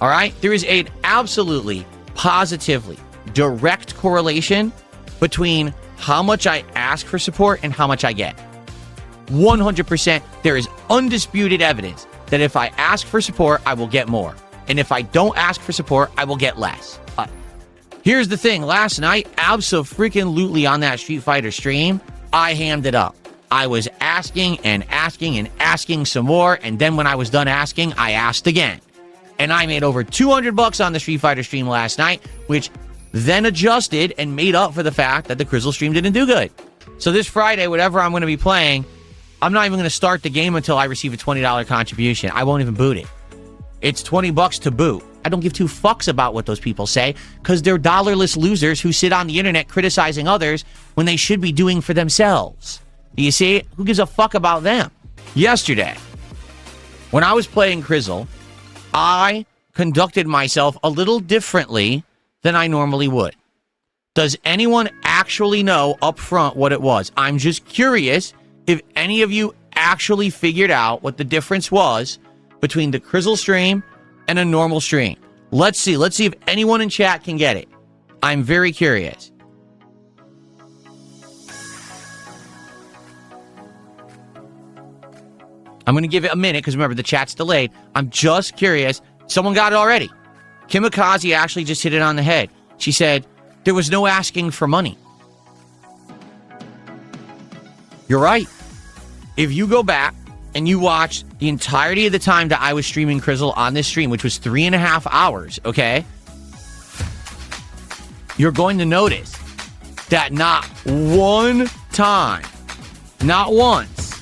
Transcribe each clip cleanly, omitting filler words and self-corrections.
All right? There is an absolutely, positively direct correlation between how much I ask for support and how much I get. 100%, there is undisputed evidence that if I ask for support, I will get more. And if I don't ask for support, I will get less. Here's the thing. Last night, abso-freaking-lutely on that Street Fighter stream, I hammed it up. I was asking and asking and asking some more, and then when I was done asking, I asked again. And I made over $200 on the Street Fighter stream last night, which then adjusted and made up for the fact that the Crizzle stream didn't do good. So this Friday, whatever I'm going to be playing, I'm not even going to start the game until I receive a $20 contribution. I won't even boot it. It's $20 to boot. I don't give two fucks about what those people say because they're dollarless losers who sit on the internet criticizing others when they should be doing for themselves. Do you see? Who gives a fuck about them? Yesterday, when I was playing Crizzle, I conducted myself a little differently than I normally would. Does anyone actually know up front what it was? I'm just curious if any of you actually figured out what the difference was between the Crizzle stream and a normal stream. Let's see. Let's see if anyone in chat can get it. I'm very curious. I'm going to give it a minute because remember, the chat's delayed. I'm just curious. Someone got it already. Kimikaze actually just hit it on the head. She said, there was no asking for money. You're right. If you go back and you watch the entirety of the time that I was streaming Crizzle on this stream, which was 3.5 hours, okay? You're going to notice that not one time, not once,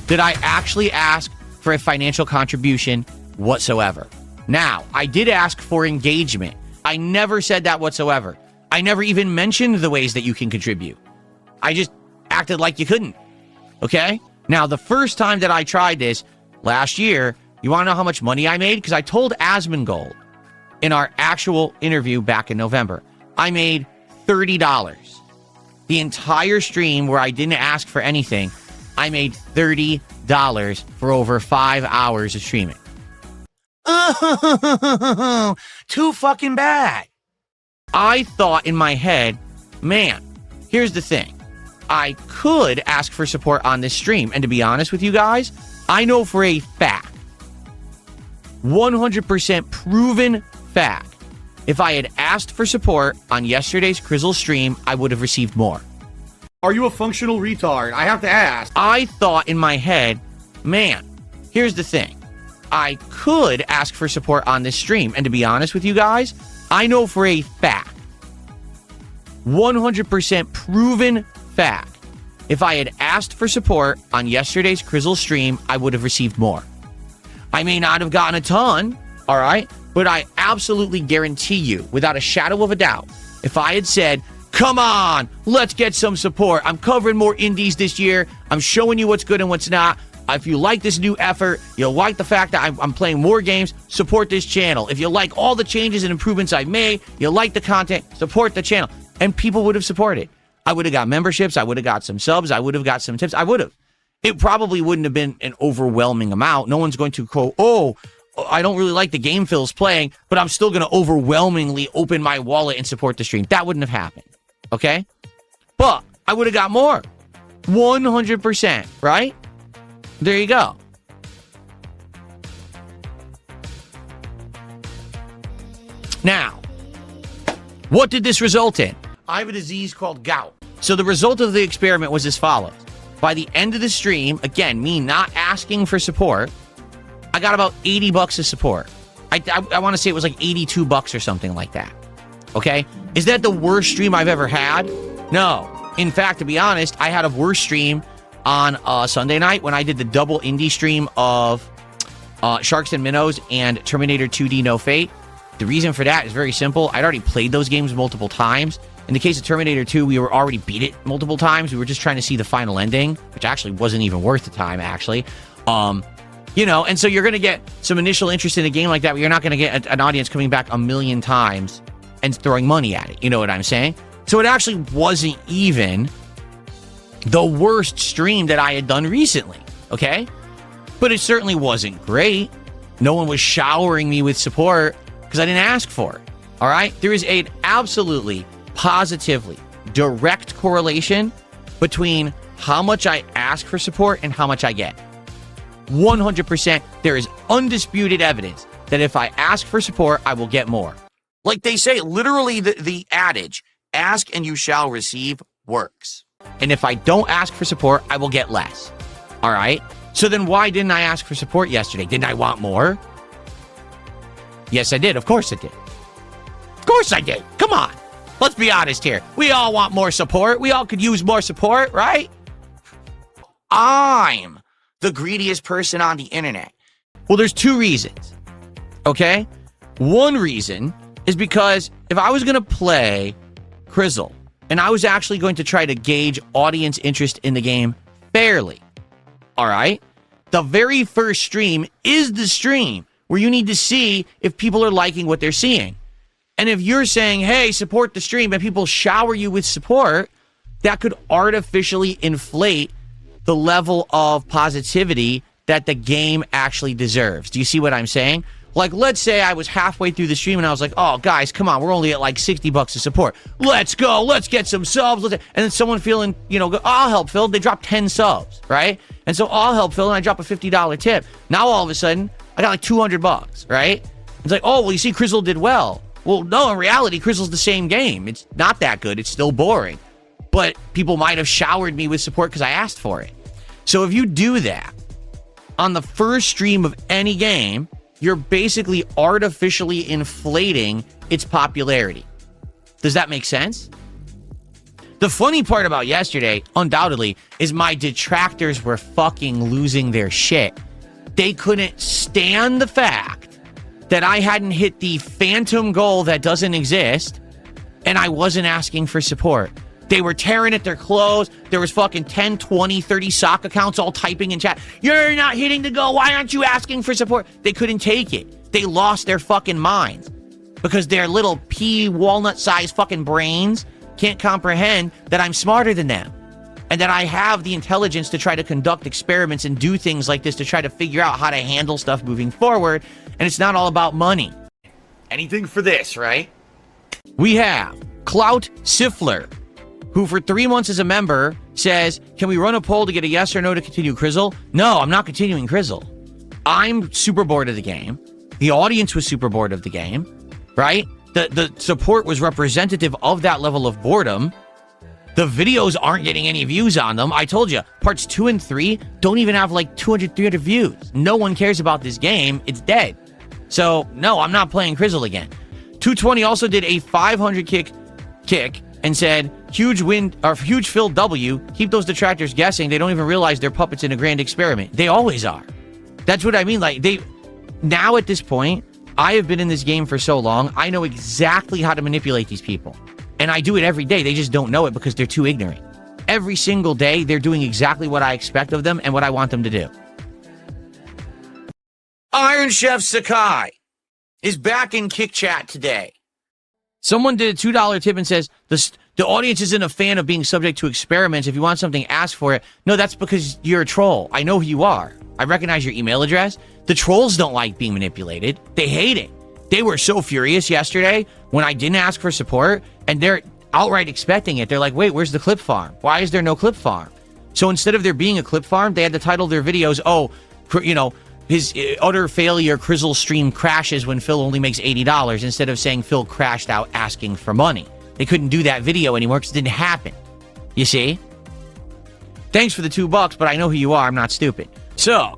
did I actually ask for a financial contribution whatsoever. Now, I did ask for engagement. I never said that whatsoever. I never even mentioned the ways that you can contribute. I just acted like you couldn't, okay? Now, the first time that I tried this last year, you want to know how much money I made? Because I told Asmongold in our actual interview back in November, I made $30. The entire stream where I didn't ask for anything, I made $30 for over 5 hours of streaming. Oh, too fucking bad. I thought in my head, man, here's the thing. I could ask for support on this stream. And to be honest with you guys, I know for a fact, 100% proven fact, if I had asked for support on yesterday's Crizzle stream, I would have received more. Are you a functional retard? I have to ask. I thought in my head, man, here's the thing. I could ask for support on this stream. And to be honest with you guys, I know for a fact, 100% proven fact, if I had asked for support on yesterday's Crizzle stream, I would have received more. I may not have gotten a ton, all right? But I absolutely guarantee you, without a shadow of a doubt, if I had said, come on, let's get some support. I'm covering more indies this year. I'm showing you what's good and what's not. If you like this new effort, you'll like the fact that I'm playing more games, support this channel. If you like all the changes and improvements I've made, you like the content, support the channel. And people would have supported. I would have got memberships. I would have got some subs. I would have got some tips. I would have. It probably wouldn't have been an overwhelming amount. No one's going to quote, oh, I don't really like the game Phil's playing, but I'm still going to overwhelmingly open my wallet and support the stream. That wouldn't have happened. Okay? But I would have got more. 100%, right? There you go. Now, what did this result in? I have a disease called gout. So the result of the experiment was as follows. By the end of the stream, again, me not asking for support, I got about $80 of support. I want to say it was like $82 or something like that. Okay? Is that the worst stream I've ever had? No. In fact, to be honest, I had a worse stream on Sunday night when I did the double indie stream of Sharks and Minnows and Terminator 2D No Fate. The reason for that is very simple. I'd already played those games multiple times. In the case of Terminator 2, we were already beat it multiple times. We were just trying to see the final ending, which actually wasn't even worth the time, actually. You know, and so you're going to get some initial interest in a game like that, but you're not going to get an audience coming back a million times and throwing money at it. You know what I'm saying? So it actually wasn't even the worst stream that I had done recently, okay? But it certainly wasn't great. No one was showering me with support because I didn't ask for it. All right? There is an absolutely, positively direct correlation between how much I ask for support and how much I get. 100%. There is undisputed evidence that if I ask for support, I will get more. Like they say, literally the adage, ask and you shall receive, works. And if I don't ask for support, I will get less. All right? So then why didn't I ask for support yesterday? Didn't I want more? Yes, I did. Of course I did. Of course I did. Come on. Let's be honest here. We all want more support. We all could use more support, right? I'm the greediest person on the internet. Well, there's two reasons. Okay? One reason is because if I was going to play Crizzle and I was actually going to try to gauge audience interest in the game fairly, all right, the very first stream is the stream where you need to see if people are liking what they're seeing. And if you're saying, hey, support the stream, and people shower you with support, that could artificially inflate the level of positivity that the game actually deserves. Do you see what I'm saying? Like, let's say I was halfway through the stream and I was like, oh, guys, come on, we're only at like $60 to support. Let's go. Let's get some subs. And then someone feeling, I'll help Phil. They drop 10 subs, right? And so I'll help Phil and I drop a $50 tip. Now all of a sudden, I got like $200, right? It's like, oh, well, you see, Crizzle did well. Well, no, in reality, Crizzle's the same game. It's not that good. It's still boring. But people might have showered me with support because I asked for it. So if you do that on the first stream of any game, you're basically artificially inflating its popularity. Does that make sense? The funny part about yesterday, undoubtedly, is my detractors were fucking losing their shit. They couldn't stand the fact that I hadn't hit the phantom goal that doesn't exist, and I wasn't asking for support. They were tearing at their clothes. There was fucking 10, 20, 30 sock accounts all typing in chat. You're not hitting the goal. Why aren't you asking for support? They couldn't take it. They lost their fucking minds because their little pea walnut-sized fucking brains can't comprehend that I'm smarter than them and that I have the intelligence to try to conduct experiments and do things like this to try to figure out how to handle stuff moving forward. And it's not all about money. Anything for this, right? We have Clout Siffler, who for 3 months as a member says, can we run a poll to get a yes or no to continue Crizzle? No, I'm not continuing Crizzle. I'm super bored of the game. The audience was super bored of the game, right? The support was representative of that level of boredom. The videos aren't getting any views on them. I told you, parts 2 and 3 don't even have like 200, 300 views. No one cares about this game. It's dead. So, no, I'm not playing Crizzle again. 220 also did a 500 kick and said, huge Phil W, keep those detractors guessing. They don't even realize they're puppets in a grand experiment. They always are. That's what I mean. Like, now at this point, I have been in this game for so long, I know exactly how to manipulate these people. And I do it every day. They just don't know it because they're too ignorant. Every single day, they're doing exactly what I expect of them and what I want them to do. Iron Chef Sakai is back in Kick Chat today. Someone did a $2 tip and says, the audience isn't a fan of being subject to experiments. If you want something, ask for it. No, that's because you're a troll. I know who you are. I recognize your email address. The trolls don't like being manipulated. They hate it. They were so furious yesterday when I didn't ask for support, and they're outright expecting it. They're like, wait, where's the clip farm? Why is there no clip farm? So instead of there being a clip farm, they had to title their videos, his utter failure Crizzle stream crashes when Phil only makes $80 instead of saying Phil crashed out asking for money. They couldn't do that video anymore because it didn't happen. You see? Thanks for the $2, but I know who you are. I'm not stupid. So,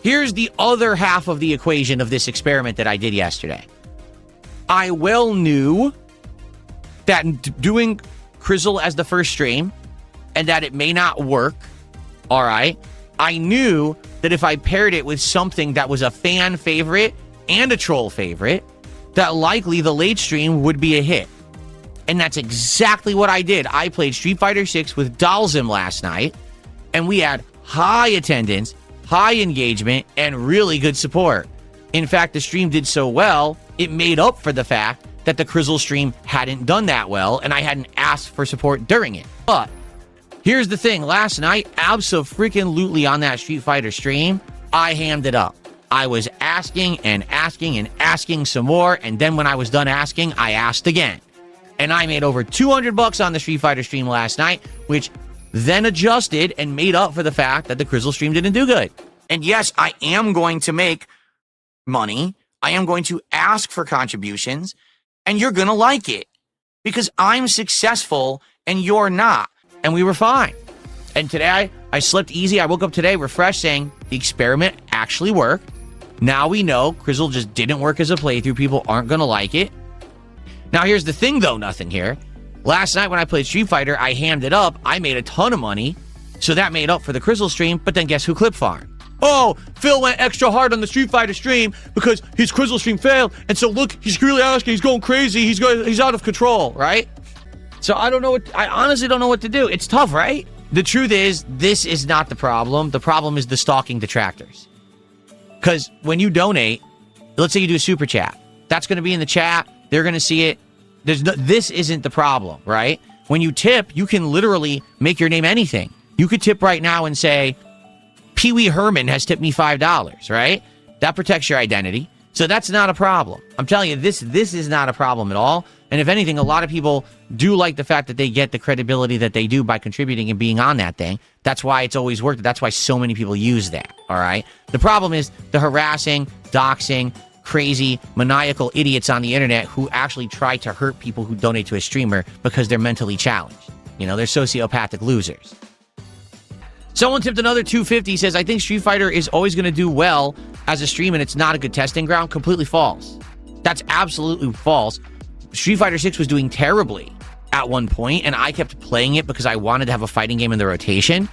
here's the other half of the equation of this experiment that I did yesterday. I well knew that doing Crizzle as the first stream and that it may not work, all right? I knew that if I paired it with something that was a fan favorite and a troll favorite, that likely the late stream would be a hit. And that's exactly what I did. I played Street Fighter 6 with Doxing last night, and we had high attendance, high engagement, and really good support. In fact, the stream did so well, it made up for the fact that the Crizzle stream hadn't done that well, and I hadn't asked for support during it. But here's the thing. Last night, abso-freaking-lutely on that Street Fighter stream, I hammed it up. I was asking and asking and asking some more, and then when I was done asking, I asked again. And I made over $200 on the Street Fighter stream last night, which then adjusted and made up for the fact that the Crizzle stream didn't do good. And yes, I am going to make money. I am going to ask for contributions, and you're going to like it because I'm successful and you're not. And we were fine. And today I slept easy. I woke up today refreshed saying the experiment actually worked. Now we know Crizzle just didn't work as a playthrough. People aren't going to like it. Now here's the thing though, nothing here. Last night when I played Street Fighter, I hammed it up. I made a ton of money. So that made up for the Crizzle stream. But then guess who clip farmed? Oh, Phil went extra hard on the Street Fighter stream because his Crizzle stream failed. And so look, he's really asking. He's going crazy. He's out of control, right? So I honestly don't know what to do. It's tough, right? The truth is, this is not the problem. The problem is the stalking detractors. Because when you donate, let's say you do a super chat. That's going to be in the chat. They're going to see it. This isn't the problem, right? When you tip, you can literally make your name anything. You could tip right now and say, Pee Wee Herman has tipped me $5, right? That protects your identity. So that's not a problem. I'm telling you, this is not a problem at all. And if anything, a lot of people do like the fact that they get the credibility that they do by contributing and being on that thing. That's why it's always worked. That's why so many people use that, all right? The problem is the harassing, doxing, crazy, maniacal idiots on the internet who actually try to hurt people who donate to a streamer because they're mentally challenged. You know, they're sociopathic losers. Someone tipped another $250, says, I think Street Fighter is always going to do well as a stream and it's not a good testing ground. Completely false. That's absolutely false. Street Fighter 6 was doing terribly at one point, and I kept playing it because I wanted to have a fighting game in the rotation.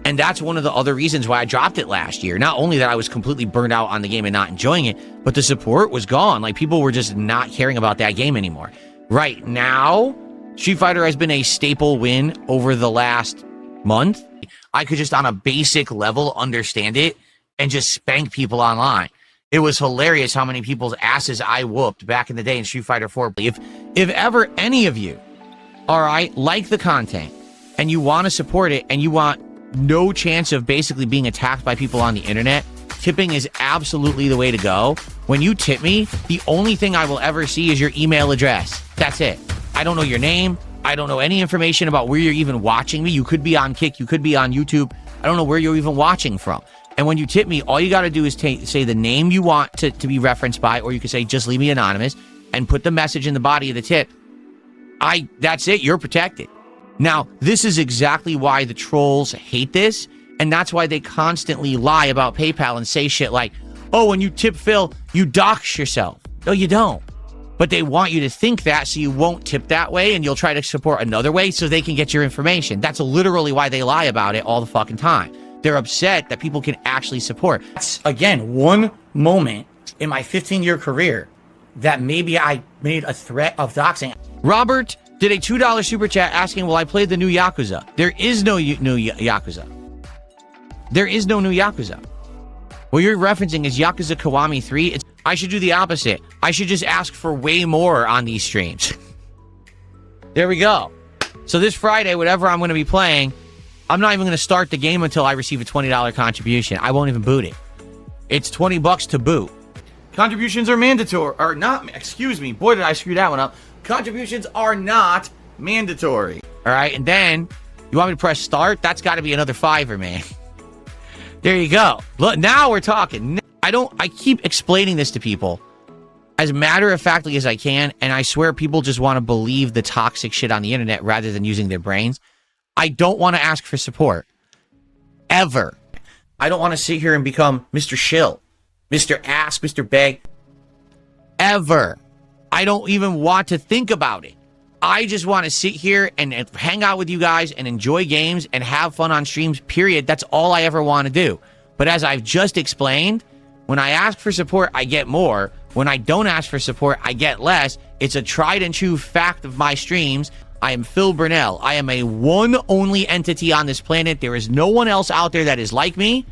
And that's one of the other reasons why I dropped it last year. Not only that I was completely burned out on the game and not enjoying it, but the support was gone. Like, people were just not caring about that game anymore. Right now, Street Fighter has been a staple win over the last month. I could just on a basic level understand it and just spank people online. It was hilarious how many people's asses I whooped back in the day in Street Fighter 4. If ever any of you, all right, like the content and you want to support it and you want no chance of basically being attacked by people on the internet, tipping is absolutely the way to go. When you tip me, the only thing I will ever see is your email address. That's it. I don't know your name. I don't know any information about where you're even watching me. You could be on Kick. You could be on YouTube. I don't know where you're even watching from. And when you tip me, all you got to do is say the name you want to be referenced by, or you can say, just leave me anonymous, and put the message in the body of the tip. That's it. You're protected. Now, this is exactly why the trolls hate this, and that's why they constantly lie about PayPal and say shit like, oh, when you tip Phil, you dox yourself. No, you don't. But they want you to think that so you won't tip that way, and you'll try to support another way so they can get your information. That's literally why they lie about it all the fucking time. They're upset that people can actually support. That's, again, one moment in my 15-year career that maybe I made a threat of doxing. Robert did a $2 super chat asking, will I play the new Yakuza? There is no new Yakuza. There is no new Yakuza. What you're referencing is Yakuza Kiwami 3. I should do the opposite. I should just ask for way more on these streams. There we go. So this Friday, whatever I'm going to be playing, I'm not even going to start the game until I receive a $20 contribution. I won't even boot it. It's $20 to boot. Contributions are mandatory, or not, excuse me. Boy, did I screw that one up. Contributions are not mandatory. All right, and then you want me to press start? That's got to be another $5, man. There you go. Look, now we're talking. I keep explaining this to people as matter-of-factly as I can, and I swear people just want to believe the toxic shit on the internet rather than using their brains. I don't want to ask for support. Ever. I don't want to sit here and become Mr. Shill, Mr. Ask, Mr. Beg. Ever. I don't even want to think about it. I just want to sit here and hang out with you guys and enjoy games and have fun on streams, period. That's all I ever want to do. But as I've just explained, when I ask for support, I get more. When I don't ask for support, I get less. It's a tried and true fact of my streams. I am Phil Burnell. I am a one only entity on this planet. There is no one else out there that is like me.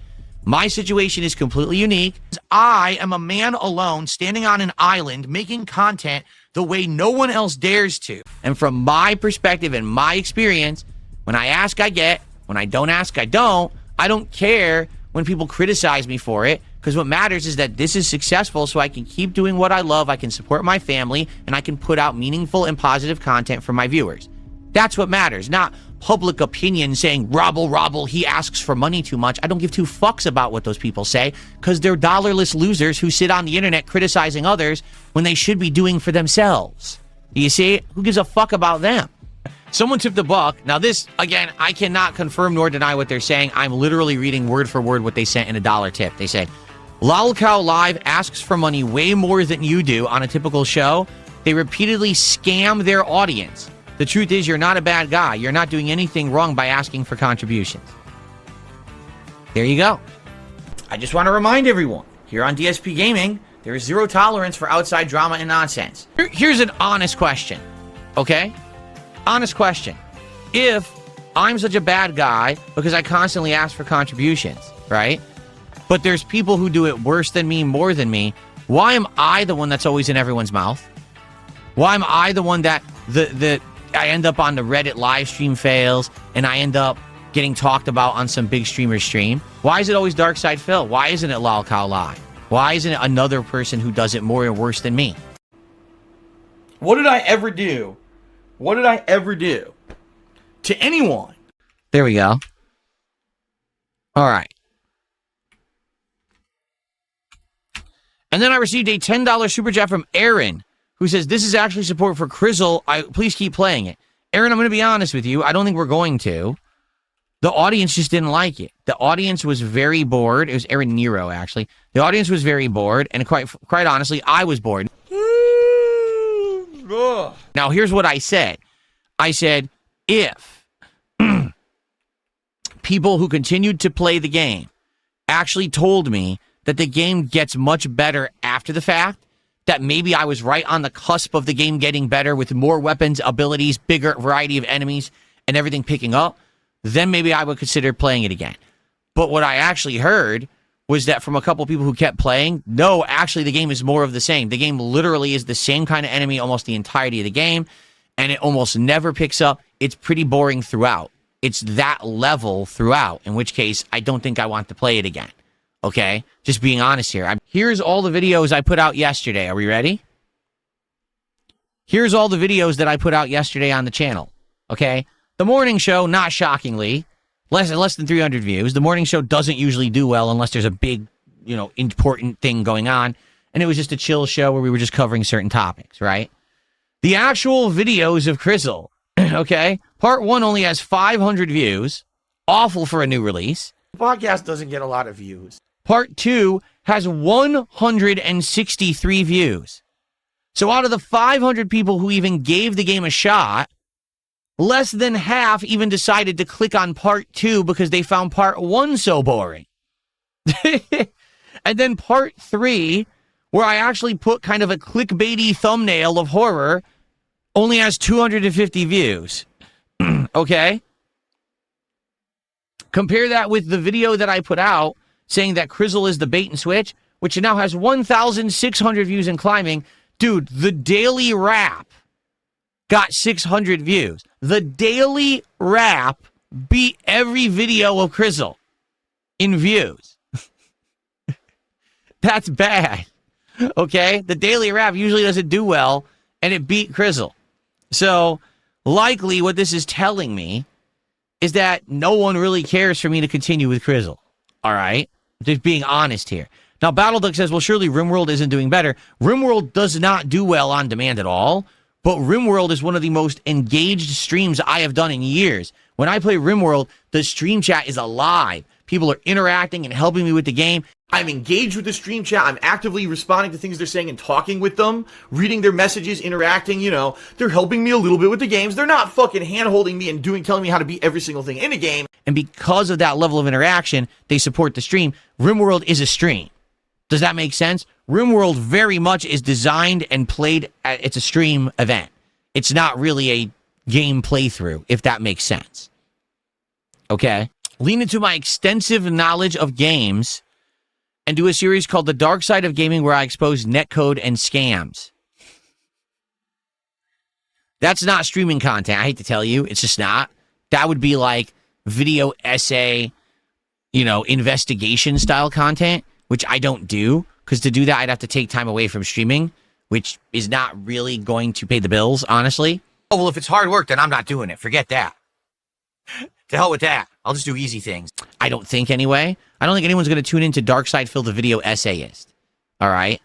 My situation is completely unique. I am a man alone standing on an island making content the way no one else dares to. And from my perspective and my experience, when I ask, I get. When I don't ask, I don't. I don't care when people criticize me for it because what matters is that this is successful so I can keep doing what I love, I can support my family, and I can put out meaningful and positive content for my viewers. That's what matters, not public opinion saying, Robble, he asks for money too much. I don't give two fucks about what those people say, because they're dollarless losers who sit on the internet criticizing others when they should be doing for themselves. You see? Who gives a fuck about them? Someone tipped $1. Now this, again, I cannot confirm nor deny what they're saying. I'm literally reading word for word what they sent in a $1 tip. They say, Lolcow Live asks for money way more than you do on a typical show. They repeatedly scam their audience. The truth is, you're not a bad guy. You're not doing anything wrong by asking for contributions. There you go. I just want to remind everyone, here on DSP Gaming, there is zero tolerance for outside drama and nonsense. Here's an honest question, okay? Honest question. If I'm such a bad guy because I constantly ask for contributions, right? But there's people who do it worse than me, more than me, why am I the one that's always in everyone's mouth? Why am I the one that I end up on the Reddit live stream fails and I end up getting talked about on some big streamer's stream? Why is it always Darkside Phil? Why isn't it Lolcow Live? Why isn't it another person who does it more or worse than me? What did I ever do? What did I ever do to anyone? There we go. All right. And then I received a $10 super chat from Aaron, who says, this is actually support for Crizzle. Please keep playing it. Aaron, I'm going to be honest with you. I don't think we're going to. The audience just didn't like it. The audience was very bored. It was Aaron Nero, actually. The audience was very bored, and quite honestly, I was bored. Now, here's what I said. I said, if people who continued to play the game actually told me that the game gets much better after the fact, that maybe I was right on the cusp of the game getting better with more weapons, abilities, bigger variety of enemies, and everything picking up, then maybe I would consider playing it again. But what I actually heard was that from a couple people who kept playing, no, actually the game is more of the same. The game literally is the same kind of enemy almost the entirety of the game, and it almost never picks up. It's pretty boring throughout. It's that level throughout, in which case I don't think I want to play it again. Okay? Just being honest here. Here's all the videos I put out yesterday. Are we ready? Here's all the videos that I put out yesterday on the channel. Okay? The morning show, not shockingly, less than 300 views. The morning show doesn't usually do well unless there's a big, important thing going on. And it was just a chill show where we were just covering certain topics, right? The actual videos of Crizzle, okay? Part 1 only has 500 views. Awful for a new release. The podcast doesn't get a lot of views. Part 2 has 163 views. So out of the 500 people who even gave the game a shot, less than half even decided to click on Part 2 because they found Part 1 so boring. And then Part 3, where I actually put kind of a clickbaity thumbnail of horror, only has 250 views. Okay? Compare that with the video that I put out saying that Crizzle is the bait and switch, which now has 1,600 views and climbing. Dude, the Daily Wrap got 600 views. The Daily Wrap beat every video of Crizzle in views. That's bad. Okay? The Daily Wrap usually doesn't do well, and it beat Crizzle. So, likely what this is telling me is that no one really cares for me to continue with Crizzle. All right? Just being honest here. Now, BattleDuck says, well, surely RimWorld isn't doing better. RimWorld does not do well on demand at all, but RimWorld is one of the most engaged streams I have done in years. When I play RimWorld, the stream chat is alive. People are interacting and helping me with the game. I'm engaged with the stream chat. I'm actively responding to things they're saying and talking with them, reading their messages, interacting, They're helping me a little bit with the games. They're not fucking hand-holding me and telling me how to beat every single thing in a game. And because of that level of interaction, they support the stream. RimWorld is a stream. Does that make sense? RimWorld very much is designed and played it's a stream event. It's not really a game playthrough, if that makes sense. Okay? Lean into my extensive knowledge of games and do a series called The Dark Side of Gaming where I expose netcode and scams. That's not streaming content, I hate to tell you. It's just not. That would be like video essay, investigation style content. which I don't do, because to do that, I'd have to take time away from streaming, which is not really going to pay the bills, honestly. Oh, well, if it's hard work, then I'm not doing it. Forget that. To hell with that. I'll just do easy things. I don't think, anyway. I don't think anyone's going to tune into Dark Side Phil, the video essayist. All right?